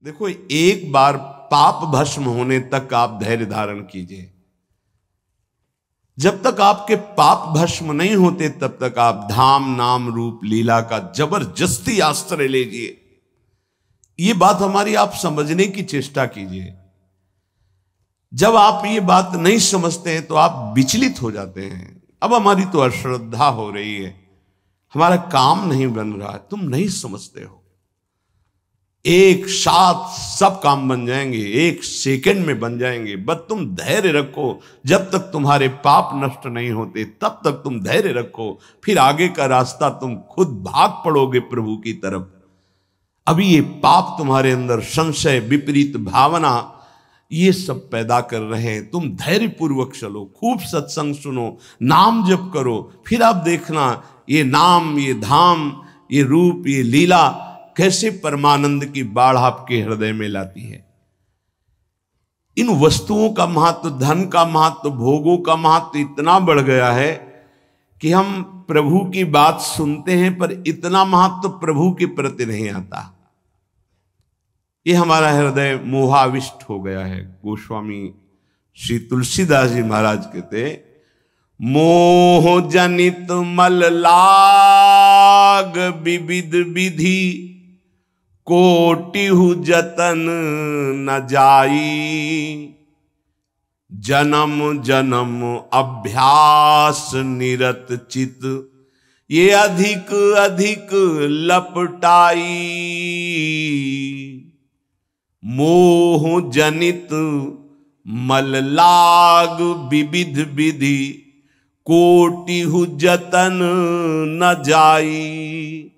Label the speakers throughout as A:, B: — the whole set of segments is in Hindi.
A: देखो, एक बार पाप भस्म होने तक आप धैर्य धारण कीजिए। जब तक आपके पाप भस्म नहीं होते तब तक आप धाम नाम रूप लीला का जबरदस्ती आश्रय लीजिए। ये बात हमारी आप समझने की चेष्टा कीजिए। जब आप ये बात नहीं समझते हैं तो आप विचलित हो जाते हैं। अब हमारी तो अश्रद्धा हो रही है, हमारा काम नहीं बन रहा है, तुम नहीं समझते हो। एक साथ सब काम बन जाएंगे, एक सेकंड में बन जाएंगे, बस तुम धैर्य रखो। जब तक तुम्हारे पाप नष्ट नहीं होते तब तक तुम धैर्य रखो, फिर आगे का रास्ता तुम खुद भाग पड़ोगे प्रभु की तरफ। अभी ये पाप तुम्हारे अंदर संशय, विपरीत भावना, ये सब पैदा कर रहे हैं। तुम धैर्य पूर्वक चलो, खूब सत्संग सुनो, नाम जप करो, फिर आप देखना ये नाम, ये धाम, ये रूप, ये लीला कैसे परमानंद की बाढ़ आपके हृदय में लाती है। इन वस्तुओं का महत्व, धन का महत्व, भोगों का महत्व इतना बढ़ गया है कि हम प्रभु की बात सुनते हैं पर इतना महत्व प्रभु के प्रति नहीं आता। ये हमारा हृदय मोहाविष्ट हो गया है। गोस्वामी श्री तुलसीदास जी महाराज कहते, मोह जनित मल लाग विविध विधि, कोटिहु जतन न जाई, जन्म जन्म अभ्यास निरत चित, ये अधिक अधिक लपटाई। मोह जनित मल लाग विविध विधि, कोटिहु जतन न जाई,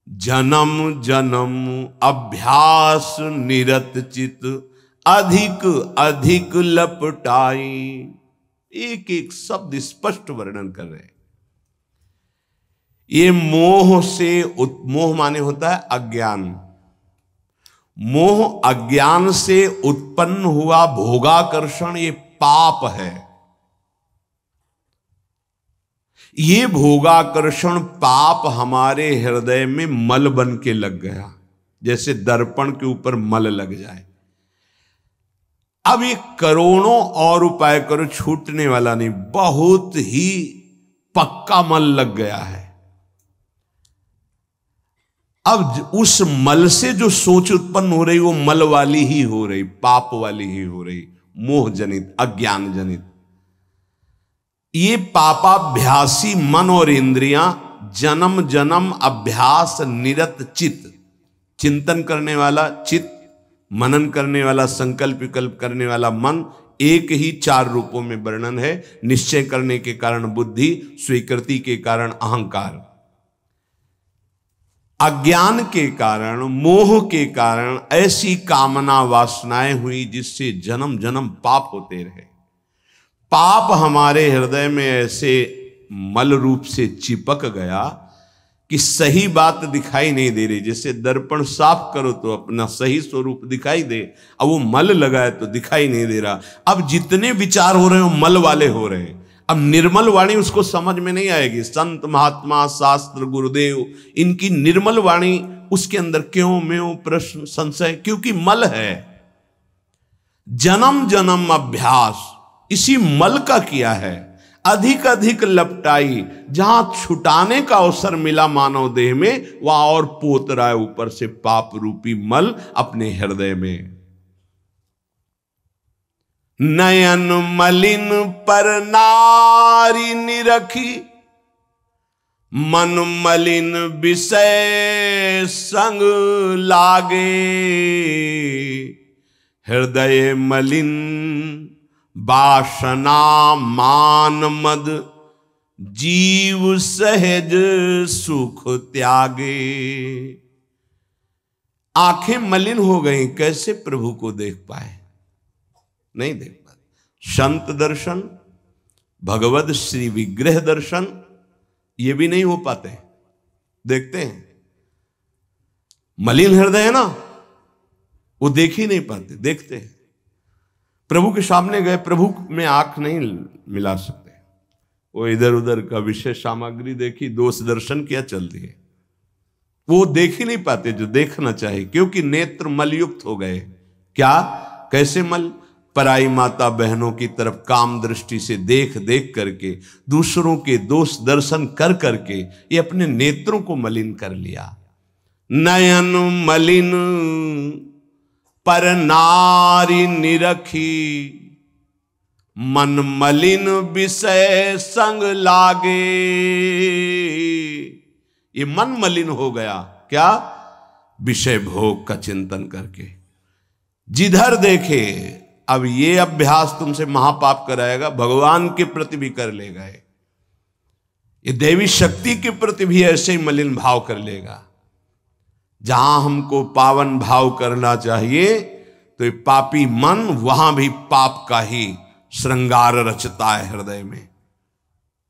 A: जन्म जन्म अभ्यास निरत चित, अधिक अधिक लपटाई। एक एक शब्द स्पष्ट वर्णन कर रहे हैं। ये मोह से, मोह माने होता है अज्ञान। मोह अज्ञान से उत्पन्न हुआ भोगाकर्षण, ये पाप है। ये भोगाकर्षण पाप हमारे हृदय में मल बन के लग गया, जैसे दर्पण के ऊपर मल लग जाए। अब ये करोड़ों और उपाय करो, छूटने वाला नहीं, बहुत ही पक्का मल लग गया है। अब उस मल से जो सोच उत्पन्न हो रही वो मल वाली ही हो रही, पाप वाली ही हो रही, मोह जनित, अज्ञान जनित। ये पापाभ्यासी मन और इंद्रियां जन्म जन्म अभ्यास निरत चित्त, चिंतन करने वाला चित्त, मनन करने वाला, संकल्प विकल्प करने वाला मन, एक ही चार रूपों में वर्णन है। निश्चय करने के कारण बुद्धि, स्वीकृति के कारण अहंकार, अज्ञान के कारण, मोह के कारण ऐसी कामना वासनाएं हुई जिससे जन्म जन्म पाप होते रहे। पाप हमारे हृदय में ऐसे मल रूप से चिपक गया कि सही बात दिखाई नहीं दे रही। जैसे दर्पण साफ करो तो अपना सही स्वरूप दिखाई दे, अब वो मल लगा है तो दिखाई नहीं दे रहा। अब जितने विचार हो रहे हैं मल वाले हो रहे हैं। अब निर्मल वाणी उसको समझ में नहीं आएगी। संत महात्मा शास्त्र गुरुदेव, इनकी निर्मल वाणी, उसके अंदर क्यों म्यों प्रश्न संशय, क्योंकि मल है। जन्म जन्म अभ्यास इसी मल का किया है। अधिक अधिक लपटाई, जहां छुटाने का अवसर मिला मानव देह में, वहां और पोत रहा है ऊपर से पाप रूपी मल अपने हृदय में। नयन मलिन पर नारी निरखी, मन मलिन विषय संग लागे, हृदय मलिन वासना मान मद, जीव सहज सुख त्यागे। आंखें मलिन हो गई, कैसे प्रभु को देख पाए? नहीं देख पाते। संत दर्शन, भगवत श्री विग्रह दर्शन, ये भी नहीं हो पाते। देखते हैं मलिन हृदय है ना, वो देख ही नहीं पाते। देखते हैं प्रभु के सामने गए, प्रभु में आंख नहीं मिला सकते, वो इधर उधर का विषय सामग्री देखी, दोष दर्शन किया, चल दिए। वो देख ही नहीं पाते जो देखना चाहिए, क्योंकि नेत्र मलयुक्त हो गए। क्या, कैसे मल? पराई माता बहनों की तरफ काम दृष्टि से देख देख करके, दूसरों के दोष दर्शन कर करके ये अपने नेत्रों को मलिन कर लिया। नयन मलिन पर नारी निरखी, मन मलिन विषय संग लागे। ये मन मलिन हो गया, क्या? विषय भोग का चिंतन करके। जिधर देखे, अब ये अभ्यास तुमसे महापाप कराएगा, भगवान के प्रति भी कर लेगा, ये देवी शक्ति के प्रति भी ऐसे ही मलिन भाव कर लेगा। जहां हमको पावन भाव करना चाहिए तो ये पापी मन वहां भी पाप का ही श्रृंगार रचता है हृदय में।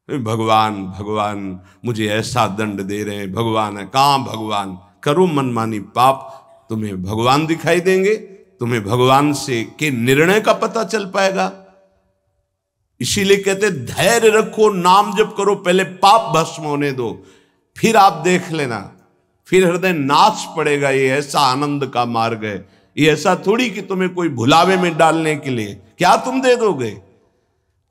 A: भगवान भगवान मुझे ऐसा दंड दे रहे हैं, भगवान है। कहां भगवान? करो मनमानी पाप, तुम्हें भगवान दिखाई देंगे, तुम्हें भगवान से के निर्णय का पता चल पाएगा। इसीलिए कहते धैर्य रखो, नाम जप करो, पहले पाप भस्म होने दो, फिर आप देख लेना, फिर हृदय नाच पड़ेगा। ये ऐसा आनंद का मार्ग है, ये ऐसा थोड़ी कि तुम्हें कोई भुलावे में डालने के लिए। क्या तुम दे दोगे?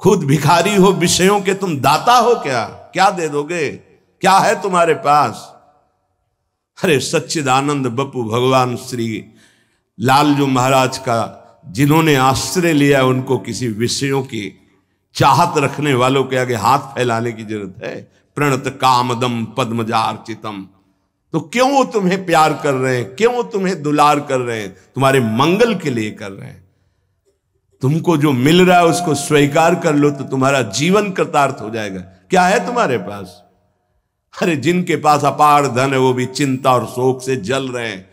A: खुद भिखारी हो, विषयों के तुम दाता हो, क्या दे दोगे? क्या है तुम्हारे पास? अरे सच्चिदानंद बप्पू भगवान श्री लालजू महाराज का जिन्होंने आश्रय लिया, उनको किसी विषयों की चाहत रखने वालों के आगे हाथ फैलाने की जरूरत है? प्रणत कामदम पद्मजार्चितम। तो क्यों वो तुम्हें प्यार कर रहे हैं, क्यों वो तुम्हें दुलार कर रहे हैं? तुम्हारे मंगल के लिए कर रहे हैं। तुमको जो मिल रहा है उसको स्वीकार कर लो तो तुम्हारा जीवन कृतार्थ हो जाएगा। क्या है तुम्हारे पास? अरे जिनके पास अपार धन है वो भी चिंता और शोक से जल रहे हैं,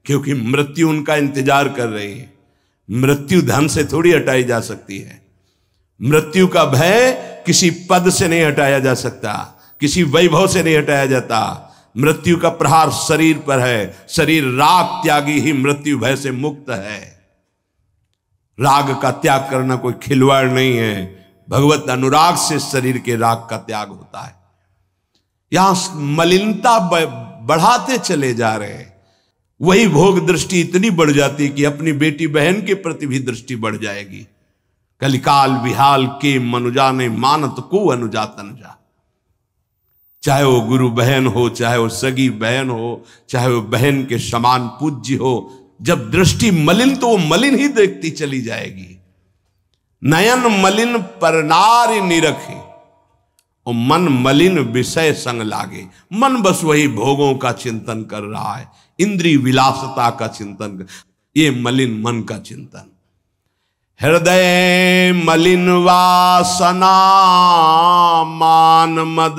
A: क्योंकि मृत्यु उनका इंतजार कर रही है। मृत्यु धन से थोड़ी हटाई जा सकती है। मृत्यु का भय किसी पद से नहीं हटाया जा सकता, किसी वैभव से नहीं हटाया जाता। मृत्यु का प्रहार शरीर पर है, शरीर राग त्यागी ही मृत्यु भय से मुक्त है। राग का त्याग करना कोई खिलवाड़ नहीं है, भगवत अनुराग से शरीर के राग का त्याग होता है। यहां मलिनता बढ़ाते चले जा रहे हैं, वही भोग दृष्टि इतनी बढ़ जाती कि अपनी बेटी बहन के प्रति भी दृष्टि बढ़ जाएगी। कलिकाल विहाल के मनुजा ने मानत को अनुजा तनुजा। चाहे वो गुरु बहन हो, चाहे वो सगी बहन हो, चाहे वो बहन के समान पूज्य हो, जब दृष्टि मलिन तो वो मलिन ही देखती चली जाएगी। नयन मलिन पर नारी निरखे और मन मलिन विषय संग लागे। मन बस वही भोगों का चिंतन कर रहा है, इंद्रिय विलासता का चिंतन कर, ये मलिन मन का चिंतन। हृदय मलिन वासना मान मद,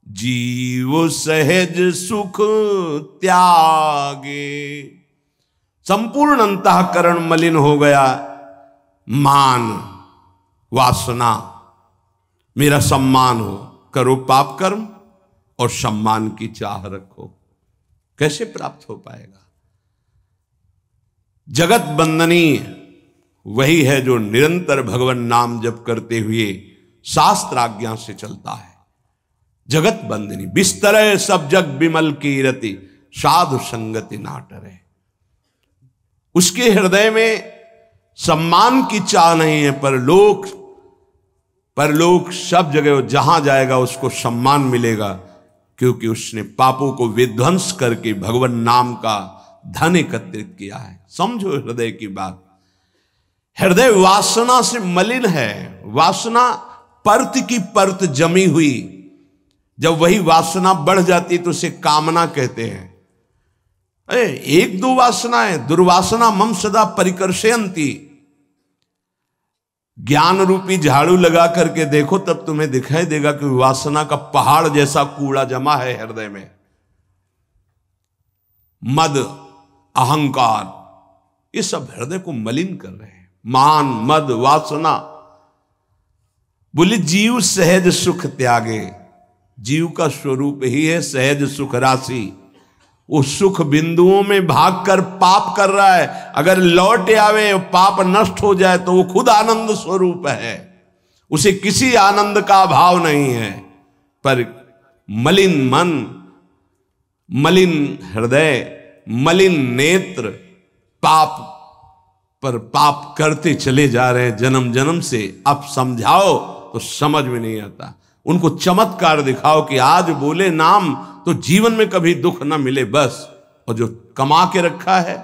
A: जीव सहज सुख त्यागे। संपूर्ण अंतःकरण मलिन हो गया। मान वासना, मेरा सम्मान हो, करो पाप कर्म और सम्मान की चाह रखो। कैसे प्राप्त हो पाएगा? जगत बंदनीय वही है जो निरंतर भगवान नाम जप करते हुए शास्त्र आज्ञा से चलता है। जगत बंदनी बिस्तर सब जग बिमल की रति, साधु संगति ना टरे। उसके हृदय में सम्मान की चाह नहीं है, परलोक सब जगह जहां जाएगा उसको सम्मान मिलेगा, क्योंकि उसने पापों को विध्वंस करके भगवान नाम का धन एकत्रित किया है। समझो हृदय की बात। हृदय वासना से मलिन है। वासना परत की परत जमी हुई, जब वही वासना बढ़ जाती तो उसे कामना कहते हैं। अरे एक दो वासनाएं, दुर्वासना मम सदा परिकर्षयन्ति। ज्ञान रूपी झाड़ू लगा करके देखो तब तुम्हें दिखाई देगा कि वासना का पहाड़ जैसा कूड़ा जमा है हृदय में। मद, अहंकार, ये सब हृदय को मलिन कर रहे हैं। मान, मद, वासना। बोले जीव सहज सुख त्यागे। जीव का स्वरूप ही है सहज सुख राशि। वो सुख बिंदुओं में भागकर पाप कर रहा है, अगर लौट आवे पाप नष्ट हो जाए तो वो खुद आनंद स्वरूप है, उसे किसी आनंद का अभाव नहीं है। पर मलिन मन मलिन हृदय, मलिन नेत्र, पाप पर पाप करते चले जा रहे हैं जन्म जन्म से। अब समझाओ तो समझ में नहीं आता। उनको चमत्कार दिखाओ कि आज बोले नाम तो जीवन में कभी दुख ना मिले बस। और जो कमा के रखा है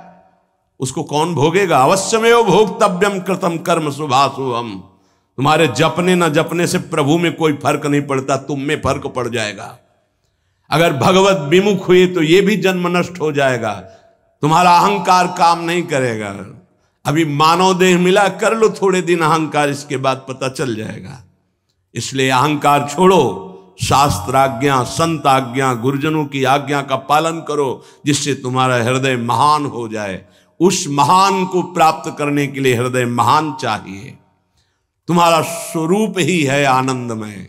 A: उसको कौन भोगेगा? अवश्यमेव भोक्तव्यम कृतम कर्म शुभाशुभम। तुम्हारे जपने न जपने से प्रभु में कोई फर्क नहीं पड़ता, तुम में फर्क पड़ जाएगा। अगर भगवत विमुख हुए तो ये भी जन्म नष्ट हो जाएगा। तुम्हारा अहंकार काम नहीं करेगा। अभी मानव देह मिला, कर लो थोड़े दिन अहंकार, इसके बाद पता चल जाएगा। इसलिए अहंकार छोड़ो, शास्त्राज्ञा, संत आज्ञा, गुरुजनों की आज्ञा का पालन करो, जिससे तुम्हारा हृदय महान हो जाए। उस महान को प्राप्त करने के लिए हृदय महान चाहिए। तुम्हारा स्वरूप ही है आनंदमय।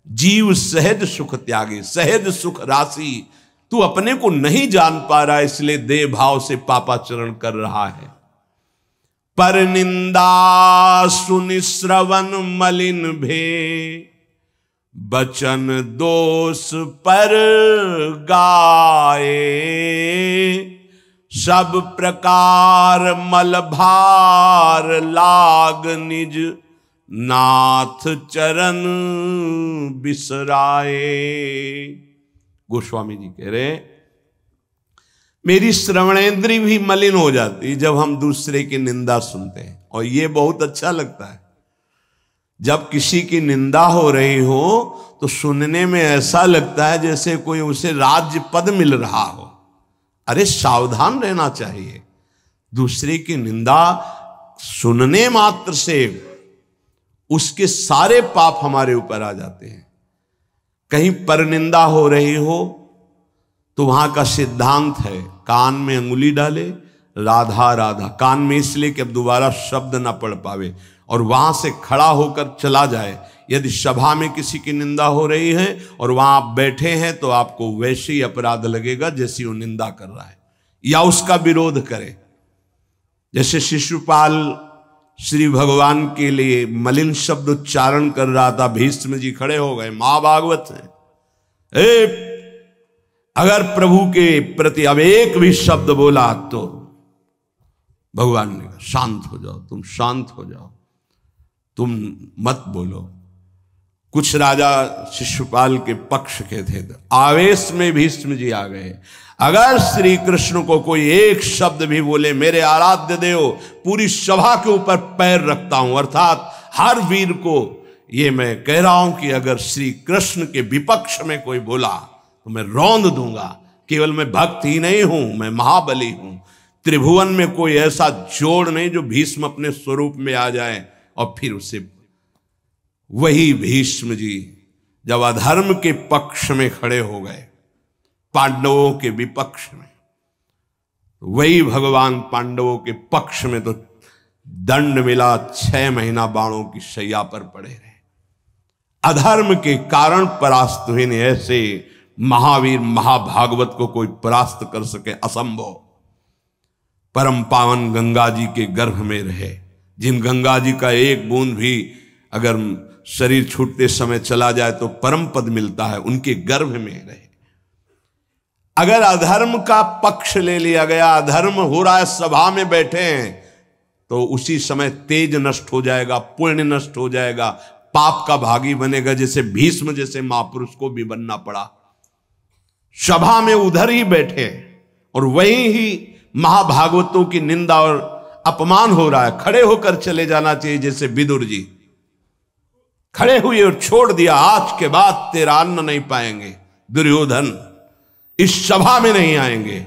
A: जीव सहज सुख त्यागी, सहज सुख राशि। तू अपने को नहीं जान पा रहा, इसलिए देह भाव से पापाचरण कर रहा है। पर निंदा सुनि श्रवण मलिन भे, बचन दोष पर गाए। सब प्रकार मल भार लाग निज, नाथ चरण बिसराए। गोस्वामी जी कह रहे, मेरी श्रवणेंद्री भी मलिन हो जाती जब हम दूसरे की निंदा सुनते हैं। और ये बहुत अच्छा लगता है जब किसी की निंदा हो रही हो तो सुनने में ऐसा लगता है जैसे कोई उसे राज्य पद मिल रहा हो। अरे सावधान रहना चाहिए। दूसरे की निंदा सुनने मात्र से उसके सारे पाप हमारे ऊपर आ जाते हैं। कहीं परनिंदा हो रही हो तो वहां का सिद्धांत है, कान में अंगुली डाले, राधा राधा, कान में इसलिए कि अब दोबारा शब्द ना पढ़ पावे, और वहां से खड़ा होकर चला जाए। यदि सभा में किसी की निंदा हो रही है और वहां आप बैठे हैं तो आपको वैसे ही अपराध लगेगा जैसी वो निंदा कर रहा है, या उसका विरोध करे। जैसे शिशुपाल श्री भगवान के लिए मलिन शब्द उच्चारण कर रहा था, भीष्म जी खड़े हो गए, महाभागवत है, अगर प्रभु के प्रति अब एक भी शब्द बोला तो भगवान ने कहा शांत हो जाओ, तुम शांत हो जाओ, तुम मत बोलो। कुछ राजा शिशुपाल के पक्ष के थे, आवेश में भीष्म जी आ गए। अगर श्री कृष्ण को कोई एक शब्द भी बोले, मेरे आराध्य देव, पूरी सभा के ऊपर पैर रखता हूं। अर्थात हर वीर को ये मैं कह रहा हूं कि अगर श्री कृष्ण के विपक्ष में कोई बोला तो मैं रौंद दूंगा। केवल मैं भक्त ही नहीं हूं, मैं महाबली हूं। त्रिभुवन में कोई ऐसा जोड़ नहीं जो भीष्म अपने स्वरूप में आ जाए। और फिर उसे वही भीष्म जी जब अधर्म के पक्ष में खड़े हो गए, पांडवों के विपक्ष में, वही भगवान पांडवों के पक्ष में तो दंड मिला, 6 महीना बाणों की शैया पर पड़े रहे। अधर्म के कारण परास्त हुए ने। ऐसे महावीर महाभागवत को कोई परास्त कर सके असंभव। परम पावन गंगा जी के गर्भ में रहे, जिन गंगा जी का एक बूंद भी अगर शरीर छूटते समय चला जाए तो परम पद मिलता है, उनके गर्भ में रहे। अगर अधर्म का पक्ष ले लिया गया, अधर्म हो रहा है, सभा में बैठे हैं, तो उसी समय तेज नष्ट हो जाएगा, पुण्य नष्ट हो जाएगा, पाप का भागी बनेगा। जैसे भीष्म जैसे महापुरुष को भी बनना पड़ा। सभा में उधर ही बैठे और वहीं ही महाभागवतों की निंदा और अपमान हो रहा है, खड़े होकर चले जाना चाहिए। जैसे विदुर जी खड़े हुए और छोड़ दिया, आज के बाद तेरा अन्न नहीं पाएंगे, दुर्योधन इस सभा में नहीं आएंगे।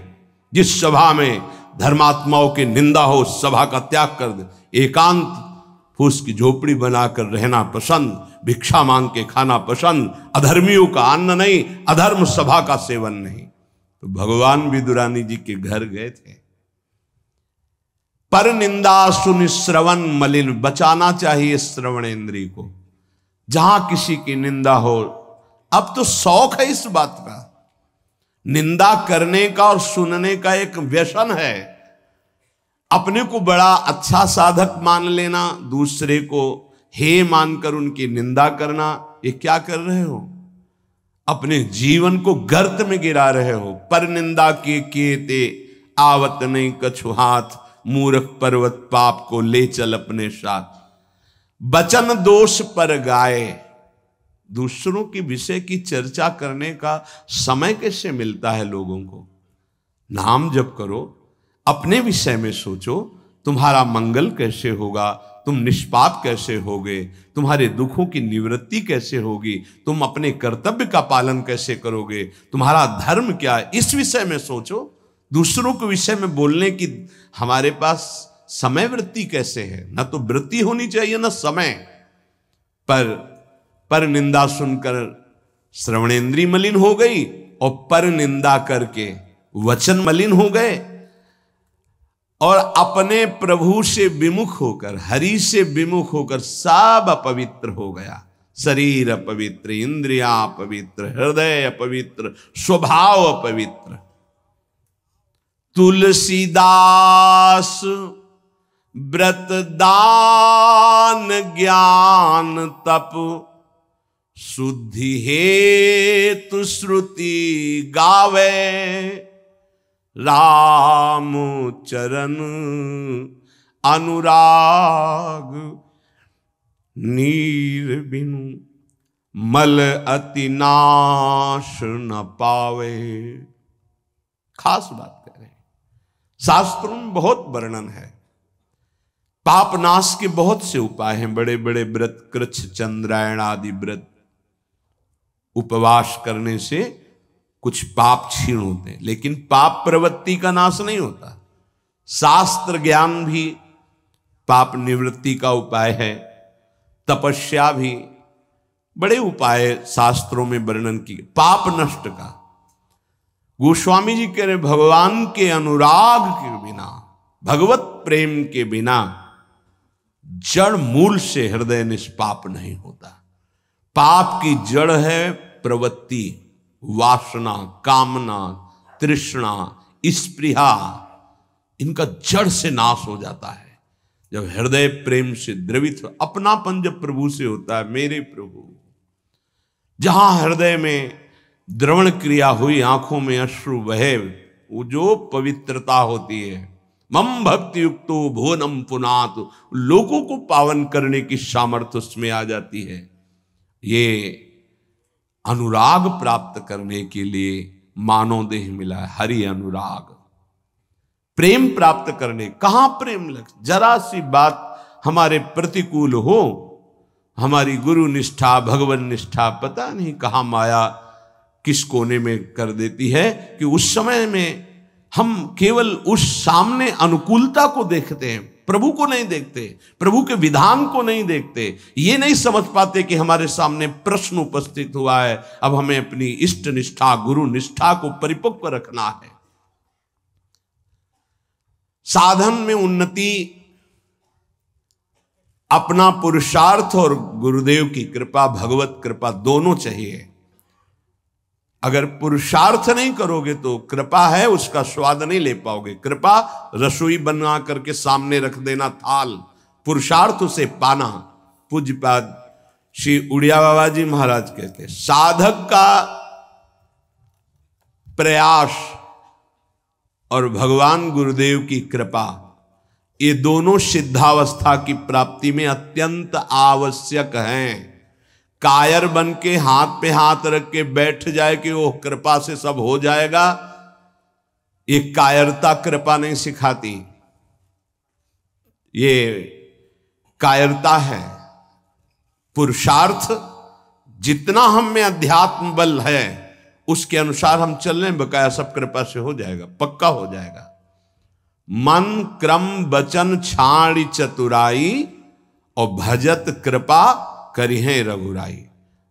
A: जिस सभा में धर्मात्माओं की निंदा हो, उस सभा का त्याग कर दे। एकांत फूस की झोपड़ी बनाकर रहना पसंद, भिक्षा मांग के खाना पसंद, अधर्मियों का अन्न नहीं, अधर्म सभा का सेवन नहीं। तो भगवान विदुरानी जी के घर गए थे। पर निंदा सुनि श्रवण मलिन, बचाना चाहिए श्रवणेंद्रिय को। जहां किसी की निंदा हो, अब तो शौक है इस बात का, निंदा करने का और सुनने का एक व्यसन है। अपने को बड़ा अच्छा साधक मान लेना, दूसरे को हे मानकर उनकी निंदा करना, ये क्या कर रहे हो? अपने जीवन को गर्त में गिरा रहे हो। पर निंदा के ते आवत नहीं कछु हाथ, मूर्ख पर्वत पाप को ले चल अपने साथ। बचन दोष पर गाए, दूसरों के विषय की चर्चा करने का समय कैसे मिलता है लोगों को। नाम जप करो, अपने विषय में सोचो, तुम्हारा मंगल कैसे होगा, तुम निष्पाप कैसे होगे, तुम्हारे दुखों की निवृत्ति कैसे होगी, तुम अपने कर्तव्य का पालन कैसे करोगे, तुम्हारा धर्म क्या है, इस विषय में सोचो। दूसरों के विषय में बोलने की हमारे पास समय वृत्ति कैसे है? ना तो वृत्ति होनी चाहिए ना समय। पर निंदा सुनकर श्रवणेंद्री मलिन हो गई और पर निंदा करके वचन मलिन हो गए, और अपने प्रभु से विमुख होकर, हरि से विमुख होकर सब अपवित्र हो गया। शरीर अपवित्र, इंद्रियां अपवित्र, हृदय अपवित्र, स्वभाव अपवित्र। तुलसीदास व्रत दान ज्ञान तप, शुद्धि हेतु श्रुति गावे। राम चरण अनुराग, नीर बिनु मल अति नाश न पावे। खास बात कह रहे हैं, शास्त्रों में बहुत वर्णन है। पाप नाश के बहुत से उपाय हैं, बड़े बड़े व्रत, कृच्छ चंद्रायण आदि व्रत, उपवास करने से कुछ पाप क्षीण होते हैं, लेकिन पाप प्रवृत्ति का नाश नहीं होता। शास्त्र ज्ञान भी पाप निवृत्ति का उपाय है, तपस्या भी, बड़े उपाय शास्त्रों में वर्णन किए पाप नष्ट का। गोस्वामी जी कह रहे भगवान के अनुराग के बिना, भगवत प्रेम के बिना जड़ मूल से हृदय निष्पाप नहीं होता। पाप की जड़ है प्रवृत्ति, वासना, कामना, तृष्णा, स्पृहा, इनका जड़ से नाश हो जाता है जब हृदय प्रेम से द्रवित हो। अपनापन जब प्रभु से होता है, मेरे प्रभु, जहां हृदय में द्रवण क्रिया हुई, आंखों में अश्रु बहे, वो जो पवित्रता होती है, मम भक्ति युक्तो भुवनम पुनात, लोगों को पावन करने की सामर्थ्य उसमें आ जाती है। ये अनुराग प्राप्त करने के लिए मानव देह मिला है, हरि अनुराग। प्रेम प्राप्त करने, कहां प्रेम लग, जरा सी बात हमारे प्रतिकूल हो, हमारी गुरु निष्ठा, भगवान निष्ठा, पता नहीं कहां माया किस कोने में कर देती है कि उस समय में हम केवल उस सामने अनुकूलता को देखते हैं, प्रभु को नहीं देखते, प्रभु के विधान को नहीं देखते। ये नहीं समझ पाते कि हमारे सामने प्रश्न उपस्थित हुआ है, अब हमें अपनी इष्ट निष्ठा, गुरु निष्ठा को परिपक्व रखना है। साधन में उन्नति अपना पुरुषार्थ और गुरुदेव की कृपा, भगवत कृपा दोनों चाहिए। अगर पुरुषार्थ नहीं करोगे तो कृपा है उसका स्वाद नहीं ले पाओगे। कृपा रसोई बना करके सामने रख देना थाल, पुरुषार्थ उसे पाना। पूज्यपाद श्री उड़िया बाबा जी महाराज कहते, साधक का प्रयास और भगवान गुरुदेव की कृपा, ये दोनों सिद्धावस्था की प्राप्ति में अत्यंत आवश्यक हैं। कायर बन के हाथ पे हाथ रख के बैठ जाए कि वो कृपा से सब हो जाएगा, ये कायरता कृपा नहीं सिखाती, ये कायरता है। पुरुषार्थ जितना हम में अध्यात्म बल है उसके अनुसार हम चल रहे हैं, बकाया सब कृपा से हो जाएगा, पक्का हो जाएगा। मन क्रम वचन छाड़ी चतुराई, और भजत कृपा करिहे रघुराई।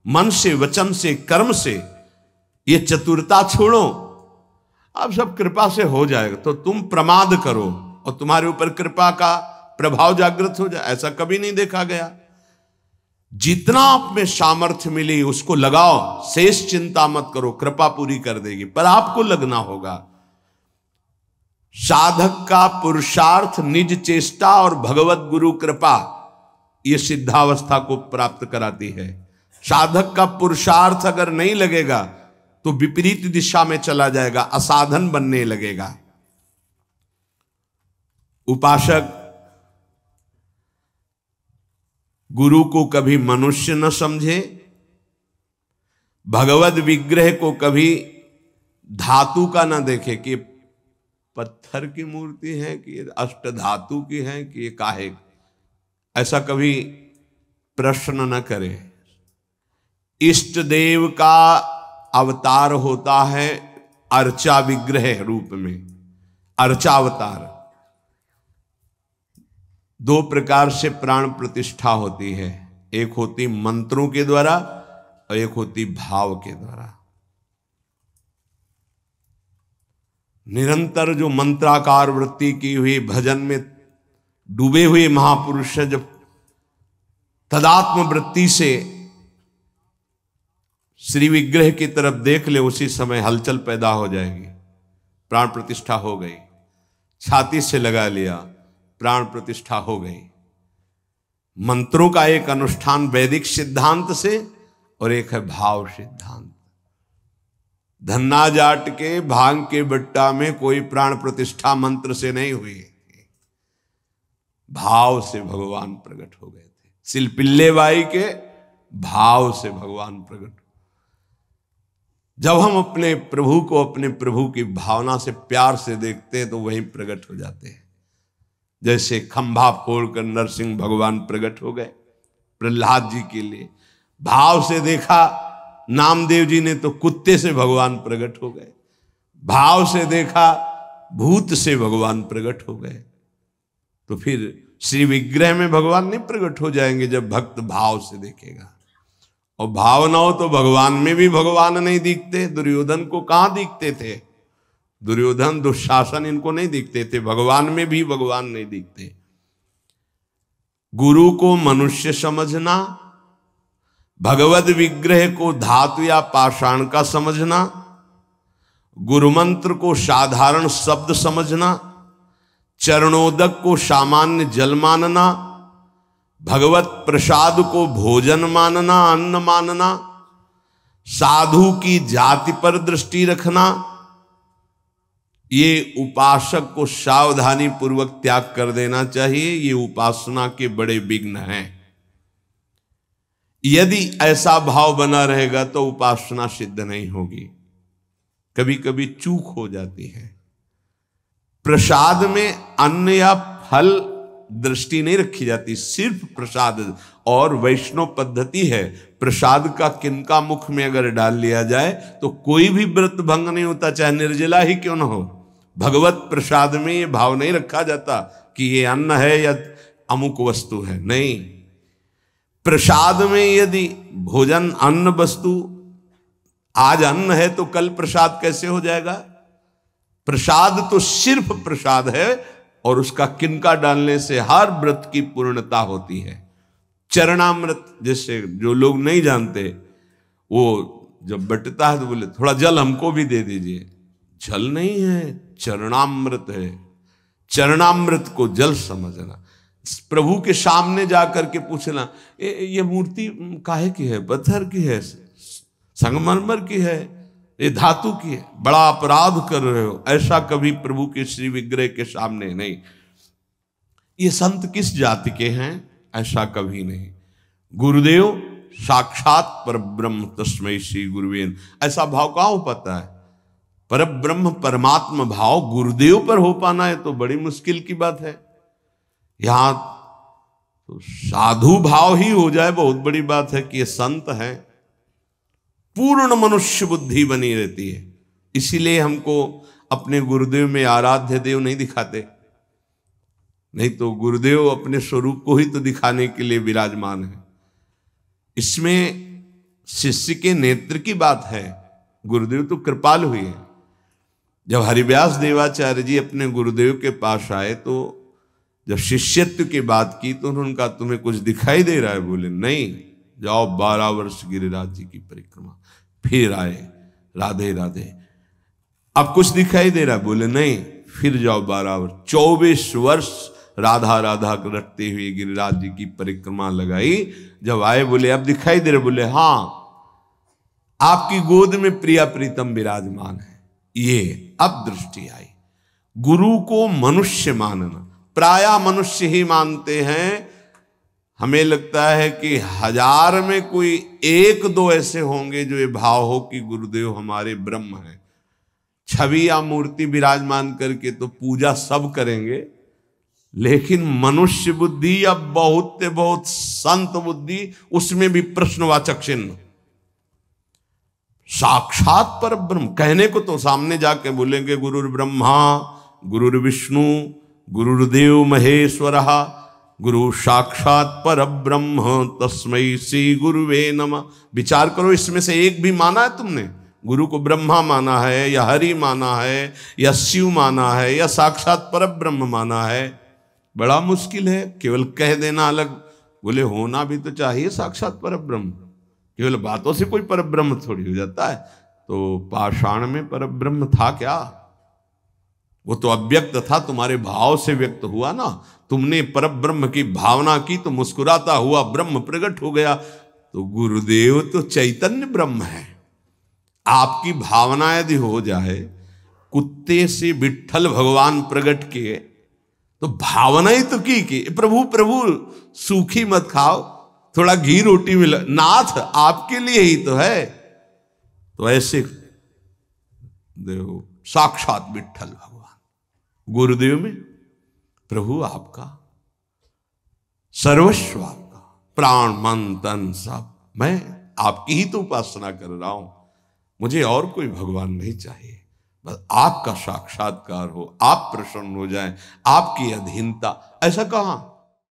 A: मन से, वचन से, कर्म से ये चतुरता छोड़ो, अब सब कृपा से हो जाएगा। तो तुम प्रमाद करो और तुम्हारे ऊपर कृपा का प्रभाव जागृत हो जाए, ऐसा कभी नहीं देखा गया। जितना आप में सामर्थ्य मिली उसको लगाओ, शेष चिंता मत करो, कृपा पूरी कर देगी, पर आपको लगना होगा। साधक का पुरुषार्थ, निज चेष्टा और भगवत गुरु कृपा, ये सिद्धावस्था को प्राप्त कराती है। साधक का पुरुषार्थ अगर नहीं लगेगा तो विपरीत दिशा में चला जाएगा, असाधन बनने लगेगा। उपासक गुरु को कभी मनुष्य न समझे, भगवद विग्रह को कभी धातु का न देखे कि पत्थर की मूर्ति है कि अष्ट धातु की है कि ये काहे, ऐसा कभी प्रश्न न करे। इष्ट देव का अवतार होता है अर्चा विग्रह रूप में, अर्चावतार। दो प्रकार से प्राण प्रतिष्ठा होती है, एक होती मंत्रों के द्वारा और एक होती भाव के द्वारा। निरंतर जो मंत्राकार वृत्ति की हुई भजन में डूबे हुए महापुरुष है, जब तदात्म वृत्ति से श्री विग्रह की तरफ देख ले उसी समय हलचल पैदा हो जाएगी। प्राण प्रतिष्ठा हो गई, छाती से लगा लिया, प्राण प्रतिष्ठा हो गई। मंत्रों का एक अनुष्ठान वैदिक सिद्धांत से और एक है भाव सिद्धांत। धन्ना जाट के भांग के बट्टा में कोई प्राण प्रतिष्ठा मंत्र से नहीं हुई, भाव से भगवान प्रकट हो गए थे। सिलपिल्ले बाई के भाव से भगवान प्रकट। जब हम अपने प्रभु को अपने प्रभु की भावना से प्यार से देखते हैं तो वहीं प्रकट हो जाते हैं। जैसे खंभा फोड़कर नरसिंह भगवान प्रकट हो गए प्रहलाद जी के लिए, भाव से देखा। नामदेव जी ने तो कुत्ते से भगवान प्रकट हो गए, भाव से देखा भूत से भगवान प्रकट हो गए। तो फिर श्री विग्रह में भगवान नहीं प्रकट हो जाएंगे जब भक्त भाव से देखेगा। और भाव ना हो तो भगवान में भी भगवान नहीं दिखते। दुर्योधन को कहां दिखते थे? दुर्योधन दुशासन इनको नहीं दिखते थे, भगवान में भी भगवान नहीं दिखते। गुरु को मनुष्य समझना, भगवद विग्रह को धातु या पाषाण का समझना, गुरु मंत्र को साधारण शब्द समझना, चरणोदक को सामान्य जल मानना, भगवत प्रसाद को भोजन मानना, अन्न मानना, साधु की जाति पर दृष्टि रखना, ये उपासक को सावधानी पूर्वक त्याग कर देना चाहिए। ये उपासना के बड़े विघ्न हैं। यदि ऐसा भाव बना रहेगा तो उपासना सिद्ध नहीं होगी। कभी कभी चूक हो जाती है। प्रसाद में अन्न या फल दृष्टि नहीं रखी जाती, सिर्फ प्रसाद। और वैष्णव पद्धति है, प्रसाद का किनका मुख में अगर डाल लिया जाए तो कोई भी व्रत भंग नहीं होता, चाहे निर्जला ही क्यों न हो। भगवत प्रसाद में ये भाव नहीं रखा जाता कि ये अन्न है या अमुक वस्तु है, नहीं। प्रसाद में यदि भोजन अन्न वस्तु, आज अन्न है तो कल प्रसाद कैसे हो जाएगा? प्रसाद तो सिर्फ प्रसाद है और उसका किनका डालने से हर व्रत की पूर्णता होती है। चरणामृत, जैसे जो लोग नहीं जानते, वो जब बटता है तो बोले थोड़ा जल हमको भी दे दीजिए। जल नहीं है, चरणामृत है। चरणामृत को जल समझना। प्रभु के सामने जाकर के पूछना, ये मूर्ति काहे की है? पत्थर की है, संगमरमर की है, ये धातु की है? बड़ा अपराध कर रहे हो। ऐसा कभी प्रभु के श्री विग्रह के सामने नहीं। ये संत किस जाति के हैं? ऐसा कभी नहीं। गुरुदेव साक्षात परब्रह्म तस्मै श्री गुरुवे, ऐसा भाव कहाँ हो पाता है? परब्रह्म परमात्मा भाव गुरुदेव पर हो पाना है तो बड़ी मुश्किल की बात है। यहां तो साधु भाव ही हो जाए बहुत बड़ी बात है कि ये संत है। पूर्ण मनुष्य बुद्धि बनी रहती है। इसीलिए हमको अपने गुरुदेव में आराध्य देव नहीं दिखाते, नहीं तो गुरुदेव अपने स्वरूप को ही तो दिखाने के लिए विराजमान है। इसमें शिष्य के नेत्र की बात है। गुरुदेव तो कृपाल हुई है। जब हरिव्यास देवाचार्य जी अपने गुरुदेव के पास आए तो जब शिष्यत्व की बात की तो उन्होंने कहा तुम्हें कुछ दिखाई दे रहा है? बोले नहीं, जाओ 12 वर्ष गिरिराज जी की परिक्रमा। फिर आए, राधे राधे। अब कुछ दिखाई दे रहा है? बोले नहीं, फिर जाओ 12 वर्ष। 24 वर्ष राधा राधा रटते हुए गिरिराज जी की परिक्रमा लगाई। जब आए बोले अब दिखाई दे रहे? बोले हाँ, आपकी गोद में प्रिया प्रीतम विराजमान है। ये अब दृष्टि आई। गुरु को मनुष्य मानना, प्रायः मनुष्य ही मानते हैं। हमें लगता है कि 1000 में कोई 1-2 ऐसे होंगे जो ये भाव हो कि गुरुदेव हमारे ब्रह्म हैं। छवि या मूर्ति विराजमान करके तो पूजा सब करेंगे, लेकिन मनुष्य बुद्धि या बहुत संत बुद्धि, उसमें भी प्रश्नवाचक चिन्ह। साक्षात पर ब्रह्म कहने को तो सामने जाके बोलेंगे गुरुर् ब्रह्मा गुरुर्विष्णु गुरुर्देव महेश्वरः गुरु साक्षात पर ब्रह्म तस्मै श्री गुरुवे नमः। विचार करो, इसमें से एक भी माना है तुमने? गुरु को ब्रह्मा माना है या हरि माना है या शिव माना है या साक्षात पर ब्रह्म माना है? बड़ा मुश्किल है। केवल कह देना अलग, बोले होना भी तो चाहिए साक्षात पर ब्रह्म। केवल बातों से कोई पर ब्रह्म थोड़ी हो जाता है। तो पाषाण में पर ब्रह्म था क्या? वो तो अव्यक्त था, तुम्हारे भाव से व्यक्त हुआ ना। तुमने पर ब्रह्म की भावना की तो मुस्कुराता हुआ ब्रह्म प्रकट हो गया। तो गुरुदेव तो चैतन्य ब्रह्म है। आपकी भावना यदि हो जाए कुत्ते से विट्ठल भगवान प्रकट किए, तो भावना ही तो की प्रभु प्रभु सूखी मत खाओ, थोड़ा घी रोटी मिला, नाथ आपके लिए ही तो है। तो ऐसे देखो साक्षात विट्ठल भगवान गुरुदेव में, प्रभु आपका सर्वस्व, आपका प्राण मन तन सब, मैं आपकी ही तो उपासना कर रहा हूं। मुझे और कोई भगवान नहीं चाहिए, बस आपका साक्षात्कार हो, आप प्रसन्न हो जाएं, आपकी अधीनता। ऐसा कहा